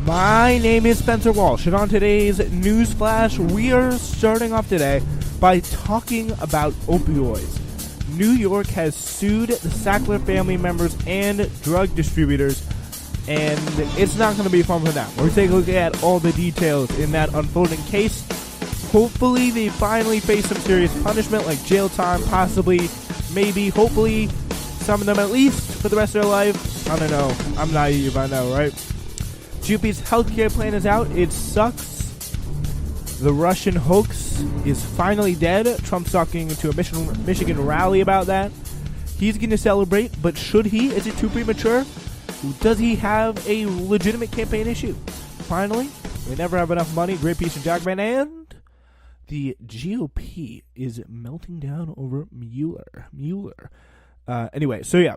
My name is Spencer Walsh, and on today's News Flash, we are starting off today by talking about opioids. New York has sued the Sackler family members and drug distributors, and it's not going to be fun for them. We're taking a look at all the details in that unfolding case. Hopefully, they finally face some serious punishment, like jail time, possibly, maybe, hopefully, some of them at least, for the rest of their life. I don't know. I'm naive, I know, right? GOP's healthcare plan is out. It sucks. The Russian hoax is finally dead. Trump's talking to a Michigan rally about that. He's going to celebrate, but should he? Is it too premature? Does he have a legitimate campaign issue? Finally, we never have enough money. Great piece of Jackman, and the GOP is melting down over Mueller. Anyway, so yeah,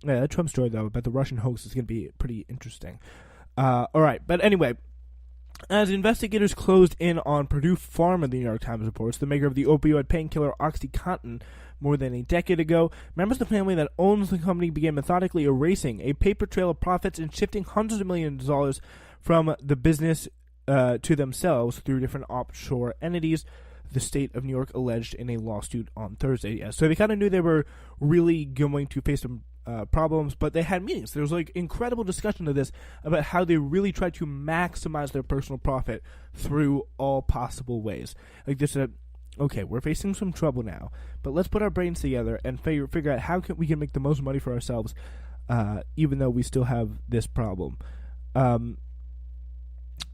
that Trump story though about the Russian hoax is going to be pretty interesting. All right, but anyway, as investigators closed in on Purdue Pharma, the New York Times reports, the maker of the opioid painkiller OxyContin, more than a decade ago, members of the family that owns the company began methodically erasing a paper trail of profits and shifting hundreds of millions of dollars from the business to themselves through different offshore entities, the state of New York alleged in a lawsuit on Thursday. Yeah, so they kind of knew they were really going to face some problems, but they had meetings. There was like incredible discussion of this about how they really tried to maximize their personal profit through all possible ways. Like they said, okay, we're facing some trouble now, but let's put our brains together and figure out how we can make the most money for ourselves, even though we still have this problem.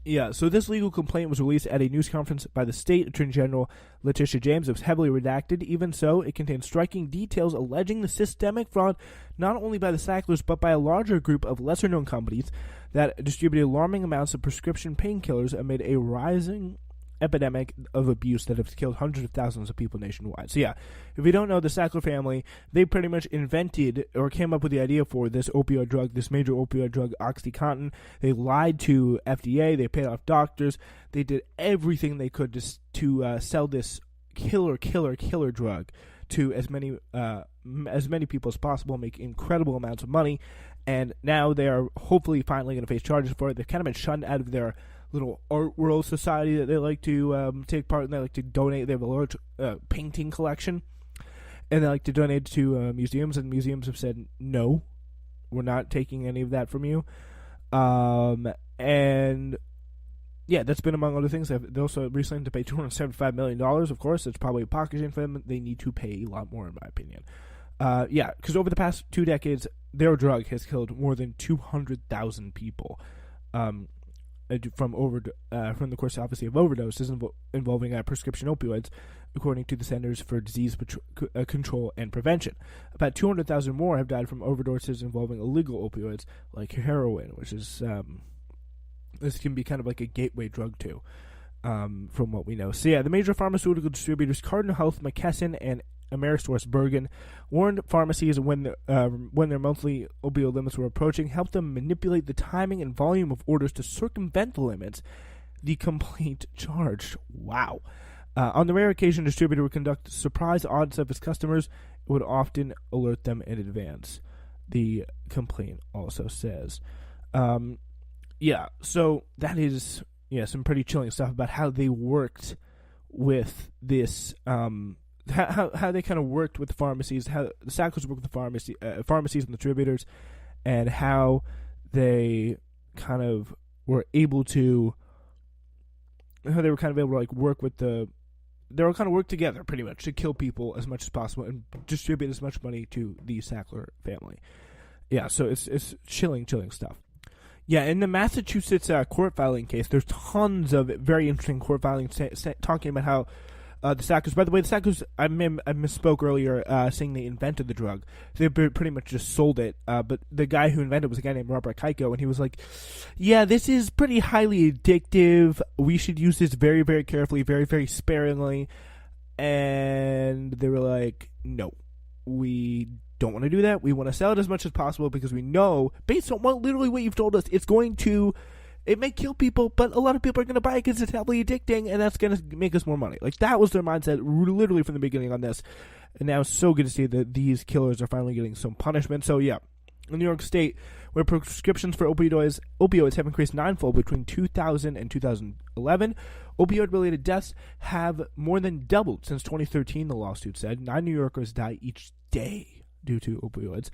Yeah, so this legal complaint was released at a news conference by the state attorney general, Letitia James. It was heavily redacted. Even so, it contains striking details alleging the systemic fraud not only by the Sacklers, but by a larger group of lesser-known companies that distributed alarming amounts of prescription painkillers amid a rising epidemic of abuse that has killed hundreds of thousands of people nationwide. So yeah, if you don't know, the Sackler family, they pretty much invented or came up with the idea for this opioid drug, this major opioid drug, OxyContin. They lied to FDA, they paid off doctors, they did everything they could to sell this killer drug to as many people as possible, make incredible amounts of money, and now they are hopefully finally going to face charges for it. They've kind of been shunned out of their little art world society that they like to take part in. They like to donate. They have a large painting collection, and they like to donate to museums, and museums have said, no, we're not taking any of that from you. And yeah, that's been among other things. They also recently had to pay $275 million, of course. It's probably a packaging for them. They need to pay a lot more, in my opinion. Yeah, because over the past 2 decades, their drug has killed more than 200,000 people. From the course, obviously, of overdoses involving prescription opioids, according to the Centers for Disease Control and Prevention. About 200,000 more have died from overdoses involving illegal opioids, like heroin, which is this can be kind of like a gateway drug too, from what we know. So yeah, the major pharmaceutical distributors Cardinal Health, McKesson, and Amerisource Bergen warned pharmacies when their monthly opioid limits were approaching, helped them manipulate the timing and volume of orders to circumvent the limits the complaint charged. Wow. On the rare occasion, a distributor would conduct surprise audits of its customers. It would often alert them in advance, the complaint also says. Yeah, so that is some pretty chilling stuff about how they worked with this how they kind of worked with the pharmacies, how the Sacklers worked with the pharmacies and distributors, and how they kind of were able to, work with they were kind of work together pretty much to kill people as much as possible and distribute as much money to the Sackler family. Yeah, so it's chilling stuff. Yeah, in the Massachusetts court filing case, there's tons of very interesting court filings talking about how the Sacklers, by the way, the Sacklers, I misspoke earlier saying they invented the drug. They pretty much just sold it. But the guy who invented it was a guy named Robert Keiko, and he was like, yeah, this is pretty highly addictive. We should use this very, very carefully, very, very sparingly. And they were like, no, we don't want to do that. We want to sell it as much as possible because we know, based on literally what you've told us, it may kill people, but a lot of people are going to buy it because it's heavily addicting, and that's going to make us more money. Like, that was their mindset literally from the beginning on this. And now it's so good to see that these killers are finally getting some punishment. So, yeah, In New York State, where prescriptions for opioids have increased ninefold between 2000 and 2011, opioid-related deaths have more than doubled since 2013, the lawsuit said. 9 New Yorkers die each day due to opioids.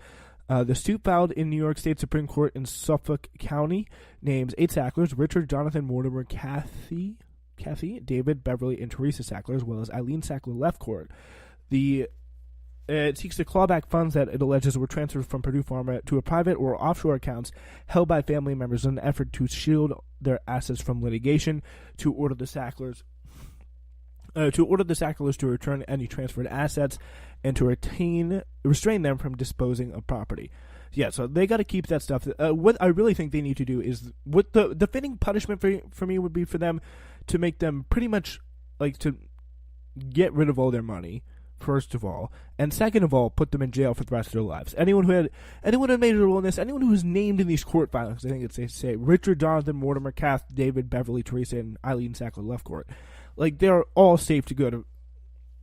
The suit filed in New York State Supreme Court in Suffolk County names 8 Sacklers: Richard, Jonathan, Mortimer, Kathy, David, Beverly, and Teresa Sackler, as well as Eileen Sackler Lefcourt. It seeks to claw back funds that it alleges were transferred from Purdue Pharma to a private or offshore accounts held by family members in an effort to shield their assets from litigation, to order the Sacklers to return any transferred assets, and to restrain them from disposing of property. Yeah, so they got to keep that stuff. What I really think they need to do is, what the fitting punishment for me would be for them to make them pretty much like to get rid of all their money, first of all, and second of all, put them in jail for the rest of their lives. Anyone who had major role in this, anyone who was named in these court filings, I think it's safe to say, Richard, Jonathan, Mortimer, Kath, David, Beverly, Teresa, and Eileen Sackler Lefcourt, like, they're all safe to go to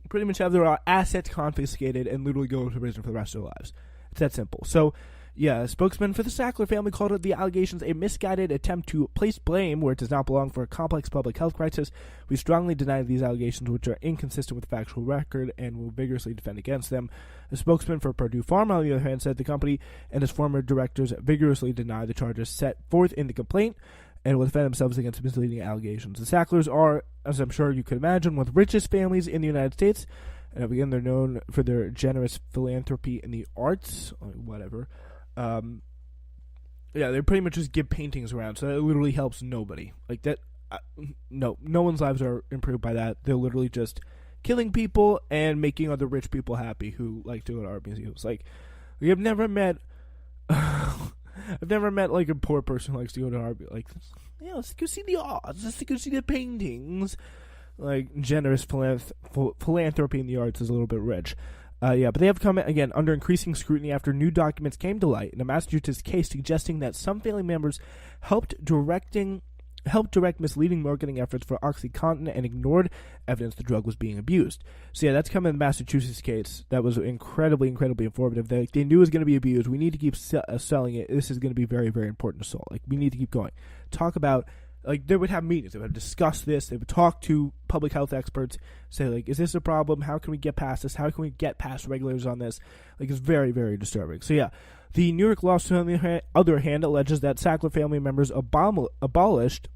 pretty much have their assets confiscated and literally go to prison for the rest of their lives. It's that simple. So, yeah, a spokesman for the Sackler family called it the allegations a misguided attempt to place blame where it does not belong for a complex public health crisis. We strongly deny these allegations, which are inconsistent with the factual record, and will vigorously defend against them. A spokesman for Purdue Pharma, on the other hand, said the company and its former directors vigorously deny the charges set forth in the complaint and will defend themselves against misleading allegations. The Sacklers are, as I'm sure you could imagine, one of the richest families in the United States, and again, they're known for their generous philanthropy in the arts, whatever. Yeah, they pretty much just give paintings around, so it literally helps nobody. Like that, no one's lives are improved by that. They're literally just killing people and making other rich people happy who like to go to art museums. Like, I've never met, like a poor person who likes to go to art. Like, yeah, let's go see the arts. Let's go see the paintings. Like, generous philanthropy in the arts is a little bit rich. But they have come, again, under increasing scrutiny after new documents came to light in a Massachusetts case suggesting that some family members helped direct misleading marketing efforts for OxyContin and ignored evidence the drug was being abused. So, yeah, that's come in the Massachusetts case. That was incredibly, incredibly informative. They knew it was going to be abused. We need to keep selling it. This is going to be very, very important to solve. Like, we need to keep going. Talk about... Like, they would have meetings. They would discuss this. They would talk to public health experts, say, like, is this a problem? How can we get past this? How can we get past regulators on this? Like, it's very, very disturbing. So, yeah, the New York lawsuit, on the other hand, alleges that Sackler family members abolished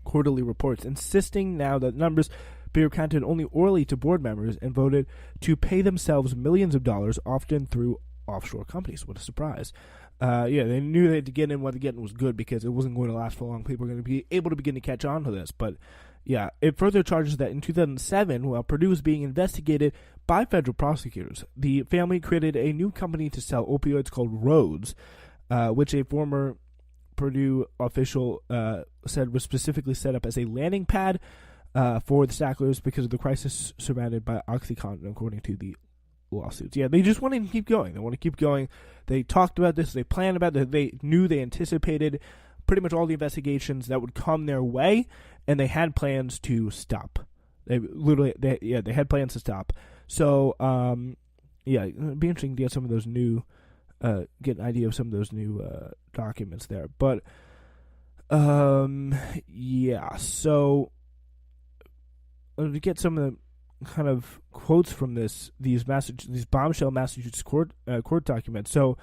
quarterly reports, insisting now that numbers be recounted only orally to board members and voted to pay themselves millions of dollars, often through offshore companies. What a surprise. Yeah, they knew they had to get in what the getting was good because it wasn't going to last for long. People were going to be able to begin to catch on to this. But, yeah, it further charges that in 2007, while Purdue was being investigated by federal prosecutors, the family created a new company to sell opioids called Rhodes, which a former Purdue official said was specifically set up as a landing pad for the Sacklers because of the crisis surrounded by OxyContin, according to the lawsuits. Yeah, they just want to keep going. They want to keep going. They talked about this. They planned about it. They knew, they anticipated pretty much all the investigations that would come their way, and they had plans to stop. They had plans to stop. So, yeah, it'd be interesting to get some of those new, get an idea of some of those new documents there. But, yeah, so to get some of the kind of quotes from these bombshell Massachusetts court documents. So,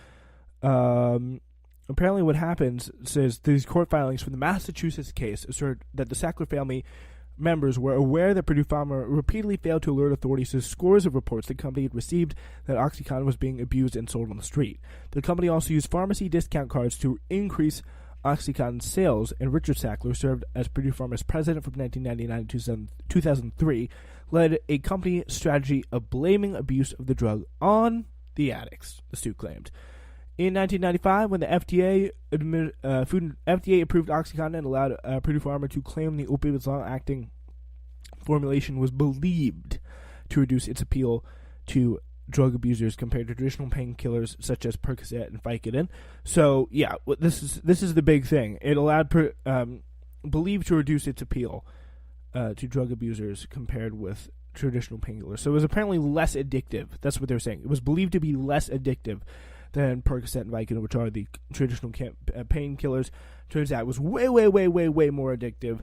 apparently, what happens says these court filings from the Massachusetts case assert that the Sackler family members were aware that Purdue Pharma repeatedly failed to alert authorities to scores of reports the company had received that OxyContin was being abused and sold on the street. The company also used pharmacy discount cards to increase OxyContin sales, and Richard Sackler served as Purdue Pharma's president from 1999 to 2003, led a company strategy of blaming abuse of the drug on the addicts, the suit claimed. In 1995, when the FDA approved OxyContin and allowed Purdue Pharma to claim the opioid's long-acting formulation was believed to reduce its appeal to drug abusers compared to traditional painkillers such as Percocet and Vicodin. So, yeah, this is the big thing. It allowed believed to reduce its appeal to drug abusers compared with traditional painkillers. So it was apparently less addictive. That's what they're saying. It was believed to be less addictive than Percocet and Vicodin, which are the traditional painkillers. Turns out it was way, way, way, way, way more addictive,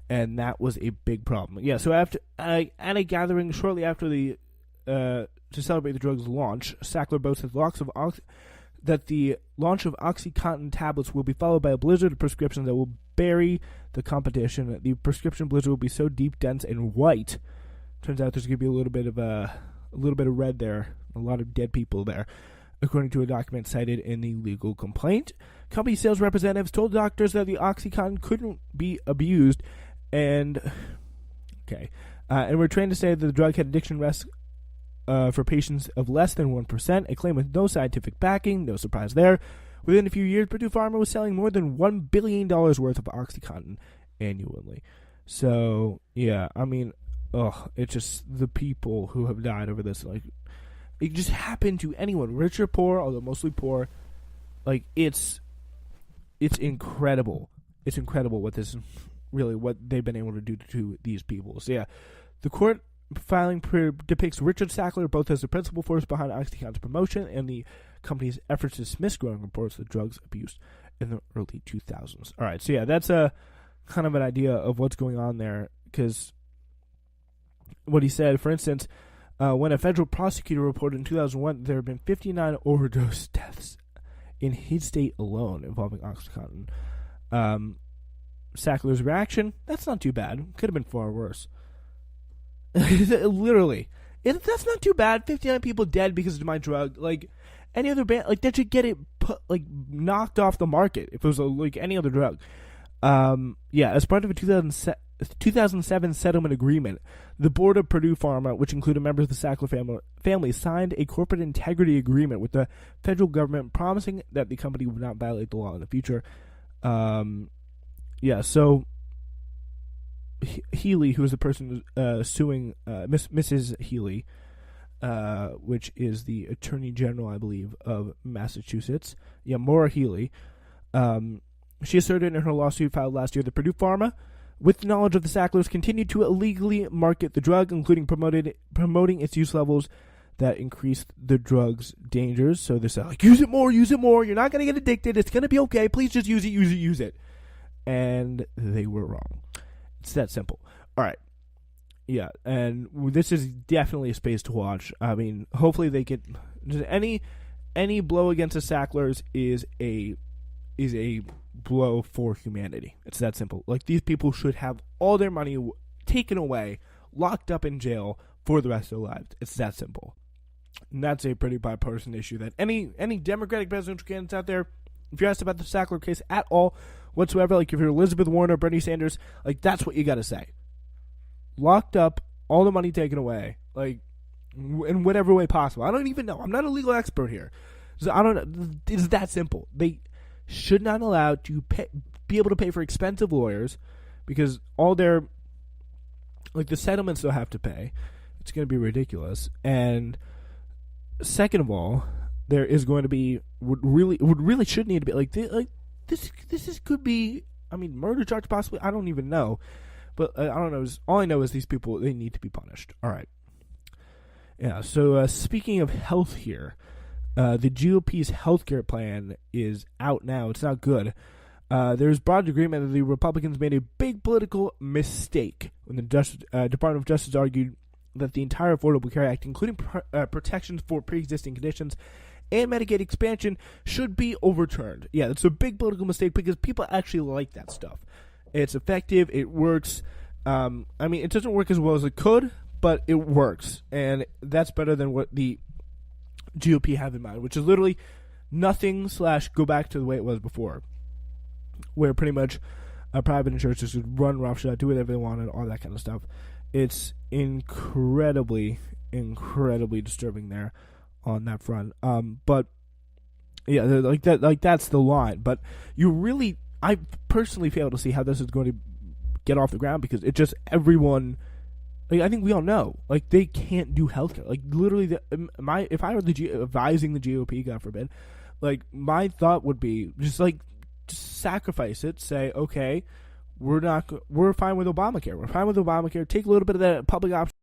and that was a big problem. Yeah, so after at a gathering shortly after the to celebrate the drug's launch, Sackler boasted that the launch of OxyContin tablets will be followed by a blizzard of prescriptions that will bury the competition. The prescription blizzard will be so deep, dense, and white. Turns out there's going to be a little bit of red there, a lot of dead people there, according to a document cited in the legal complaint. Company sales representatives told doctors that the OxyContin couldn't be abused, and we're trained to say that the drug had addiction risk for patients of less than 1%, a claim with no scientific backing. No surprise there. Within a few years, Purdue Pharma was selling more than $1 billion worth of OxyContin annually. So, yeah, I mean, it's just the people who have died over this. Like, it just happened to anyone, rich or poor, although mostly poor. Like, it's incredible. It's incredible what they've been able to do to these people. So, yeah, the court filing depicts Richard Sackler both as the principal force behind OxyContin's promotion and the company's efforts to dismiss growing reports of drugs abuse in the early 2000s. All right, so yeah, that's a kind of an idea of what's going on there, because what he said, for instance, when a federal prosecutor reported in 2001 there have been 59 overdose deaths in his state alone involving OxyContin. Sackler's reaction, that's not too bad. Could have been far worse. Literally. That's not too bad. 59 people dead because of my drug. Like, any other band, like, that should get it knocked off the market if it was like any other drug. As part of a 2007 settlement agreement, the board of Purdue Pharma, which included members of the Sackler family, signed a corporate integrity agreement with the federal government, promising that the company would not violate the law in the future. So Healy, who is the person suing Mrs. Healy, which is the Attorney General, I believe, of Massachusetts. Yeah, Maura Healy. She asserted in her lawsuit filed last year that Purdue Pharma, with knowledge of the Sacklers, continued to illegally market the drug, including promoting its use levels that increased the drug's dangers. So they said, like, use it more. You're not going to get addicted. It's going to be okay. Please just use it. And they were wrong. It's that simple. All right. Yeah, and this is definitely a space to watch. I mean, hopefully they get any blow against the Sacklers is a blow for humanity. It's that simple. Like, these people should have all their money taken away, locked up in jail for the rest of their lives. It's that simple. And that's a pretty bipartisan issue that any Democratic presidential candidates out there, if you're asked about the Sackler case at all whatsoever, like if you're Elizabeth Warren or Bernie Sanders, like, that's what you got to say. Locked up, all the money taken away, like, in whatever way possible. I don't even know. I'm not a legal expert here. So I don't know. It's that simple. They should not allow to be able to pay for expensive lawyers, because all their, like, the settlements they'll have to pay, it's going to be ridiculous. And second of all, there is going to be would really should need to be this could be, I mean, murder charge possibly. I don't even know. But I don't know. All I know is these people, they need to be punished. All right. Yeah, so speaking of health here, the GOP's healthcare plan is out now. It's not good. There's broad agreement that the Republicans made a big political mistake when the Department of Justice argued that the entire Affordable Care Act, including protections for pre-existing conditions and Medicaid expansion, should be overturned. Yeah, it's a big political mistake because people actually like that stuff. It's effective. It works. I mean, it doesn't work as well as it could, but it works. And that's better than what the GOP have in mind, which is literally nothing / go back to the way it was before, where pretty much private insurance just would run roughshod, do whatever they wanted, all that kind of stuff. It's incredibly, incredibly disturbing there on that front. But yeah, that's the line. But I personally fail to see how this is going to get off the ground, because it just, everyone, like, I think we all know, like, they can't do healthcare. Like, literally, if I were advising the GOP, God forbid, like, my thought would be just sacrifice it. Say, okay, we're fine with Obamacare. We're fine with Obamacare. Take a little bit of that public option